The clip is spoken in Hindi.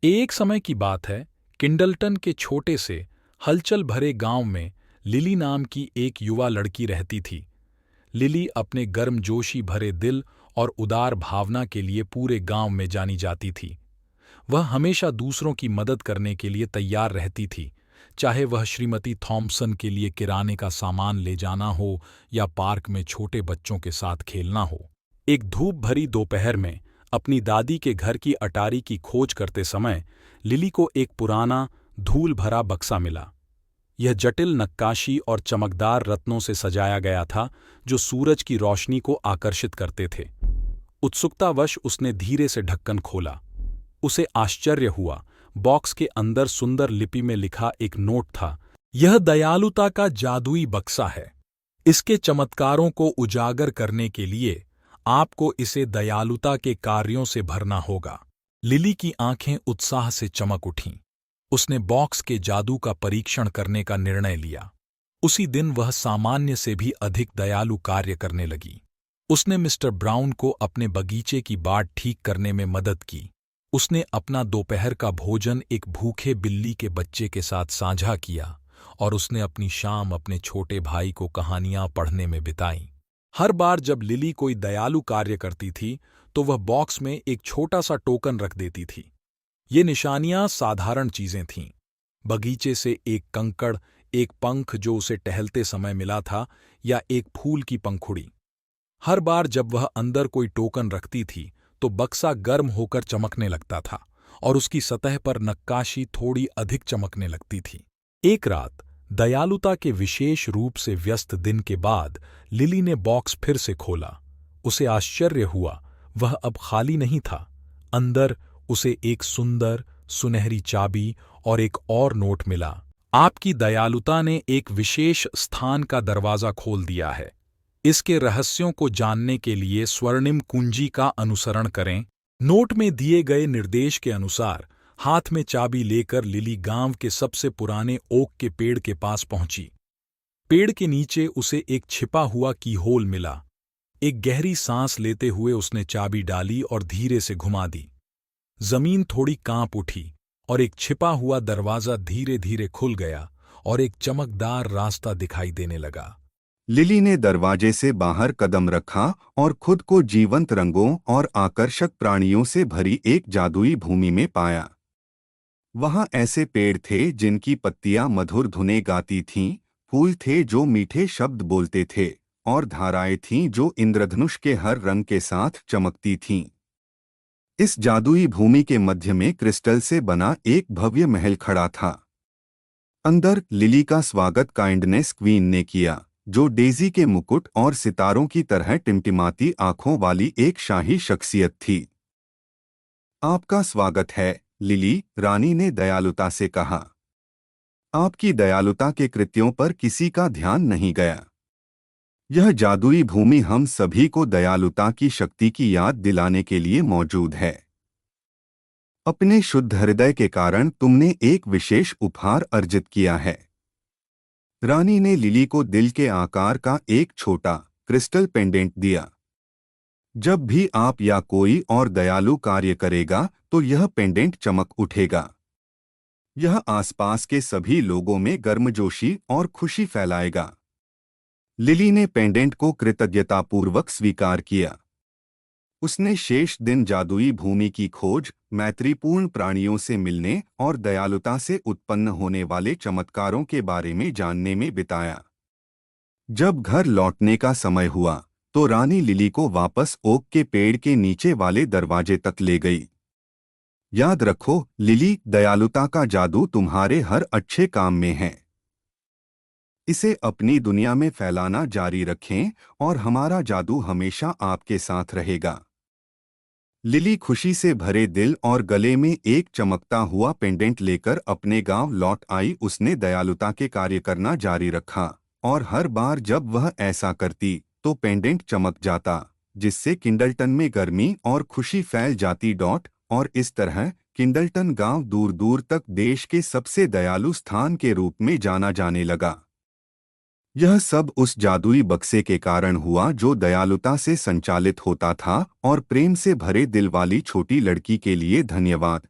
एक समय की बात है, किंडलटन के छोटे से हलचल भरे गांव में लिली नाम की एक युवा लड़की रहती थी। लिली अपने गर्मजोशी भरे दिल और उदार भावना के लिए पूरे गांव में जानी जाती थी। वह हमेशा दूसरों की मदद करने के लिए तैयार रहती थी, चाहे वह श्रीमती थॉम्पसन के लिए किराने का सामान ले जाना हो या पार्क में छोटे बच्चों के साथ खेलना हो। एक धूप भरी दोपहर में अपनी दादी के घर की अटारी की खोज करते समय लिली को एक पुराना धूल भरा बक्सा मिला। यह जटिल नक्काशी और चमकदार रत्नों से सजाया गया था, जो सूरज की रोशनी को आकर्षित करते थे। उत्सुकतावश उसने धीरे से ढक्कन खोला। उसे आश्चर्य हुआ, बॉक्स के अंदर सुंदर लिपि में लिखा एक नोट था। यह दयालुता का जादुई बक्सा है। इसके चमत्कारों को उजागर करने के लिए आपको इसे दयालुता के कार्यों से भरना होगा। लिली की आंखें उत्साह से चमक उठीं। उसने बॉक्स के जादू का परीक्षण करने का निर्णय लिया। उसी दिन वह सामान्य से भी अधिक दयालु कार्य करने लगी। उसने मिस्टर ब्राउन को अपने बगीचे की बाट ठीक करने में मदद की। उसने अपना दोपहर का भोजन एक भूखे बिल्ली के बच्चे के साथ साझा किया और उसने अपनी शाम अपने छोटे भाई को कहानियां पढ़ने में बिताई। हर बार जब लिली कोई दयालु कार्य करती थी, तो वह बॉक्स में एक छोटा सा टोकन रख देती थी। ये निशानियां साधारण चीजें थीं। बगीचे से एक कंकड़, एक पंख जो उसे टहलते समय मिला था, या एक फूल की पंखुड़ी। हर बार जब वह अंदर कोई टोकन रखती थी, तो बक्सा गर्म होकर चमकने लगता था और उसकी सतह पर नक्काशी थोड़ी अधिक चमकने लगती थी। एक रात दयालुता के विशेष रूप से व्यस्त दिन के बाद लिली ने बॉक्स फिर से खोला। उसे आश्चर्य हुआ, वह अब खाली नहीं था। अंदर उसे एक सुंदर सुनहरी चाबी और एक और नोट मिला। आपकी दयालुता ने एक विशेष स्थान का दरवाजा खोल दिया है। इसके रहस्यों को जानने के लिए स्वर्णिम कुंजी का अनुसरण करें। नोट में दिए गए निर्देश के अनुसार हाथ में चाबी लेकर लिली गांव के सबसे पुराने ओक के पेड़ के पास पहुंची। पेड़ के नीचे उसे एक छिपा हुआ कीहोल मिला। एक गहरी सांस लेते हुए उसने चाबी डाली और धीरे से घुमा दी। जमीन थोड़ी कांप उठी और एक छिपा हुआ दरवाजा धीरे धीरे खुल गया और एक चमकदार रास्ता दिखाई देने लगा। लिली ने दरवाजे से बाहर कदम रखा और खुद को जीवंत रंगों और आकर्षक प्राणियों से भरी एक जादुई भूमि में पाया। वहां ऐसे पेड़ थे जिनकी पत्तियां मधुर धुनें गाती थीं, फूल थे जो मीठे शब्द बोलते थे, और धाराएं थीं जो इंद्रधनुष के हर रंग के साथ चमकती थीं। इस जादुई भूमि के मध्य में क्रिस्टल से बना एक भव्य महल खड़ा था। अंदर लिली का स्वागत काइंडनेस क्वीन ने किया, जो डेज़ी के मुकुट और सितारों की तरह टिमटिमाती आंखों वाली एक शाही शख्सियत थी। आपका स्वागत है, लिली, रानी ने दयालुता से कहा। आपकी दयालुता के कृत्यों पर किसी का ध्यान नहीं गया। यह जादुई भूमि हम सभी को दयालुता की शक्ति की याद दिलाने के लिए मौजूद है। अपने शुद्ध हृदय के कारण तुमने एक विशेष उपहार अर्जित किया है। रानी ने लिली को दिल के आकार का एक छोटा क्रिस्टल पेंडेंट दिया। जब भी आप या कोई और दयालु कार्य करेगा, तो यह पेंडेंट चमक उठेगा। यह आसपास के सभी लोगों में गर्मजोशी और खुशी फैलाएगा। लिली ने पेंडेंट को कृतज्ञतापूर्वक स्वीकार किया। उसने शेष दिन जादुई भूमि की खोज, मैत्रीपूर्ण प्राणियों से मिलने और दयालुता से उत्पन्न होने वाले चमत्कारों के बारे में जानने में बिताया। जब घर लौटने का समय हुआ, तो रानी लिली को वापस ओक के पेड़ के नीचे वाले दरवाजे तक ले गई। याद रखो, लिली, दयालुता का जादू तुम्हारे हर अच्छे काम में है। इसे अपनी दुनिया में फैलाना जारी रखें और हमारा जादू हमेशा आपके साथ रहेगा। लिली खुशी से भरे दिल और गले में एक चमकता हुआ पेंडेंट लेकर अपने गांव लौट आई। उसने दयालुता के कार्य करना जारी रखा, और हर बार जब वह ऐसा करती, तो पेंडेंट चमक जाता, जिससे किंडलटन में गर्मी और खुशी फैल जाती। और इस तरह किंडलटन गांव दूर दूर तक देश के सबसे दयालु स्थान के रूप में जाना जाने लगा। यह सब उस जादुई बक्से के कारण हुआ जो दयालुता से संचालित होता था, और प्रेम से भरे दिल वाली छोटी लड़की के लिए धन्यवाद।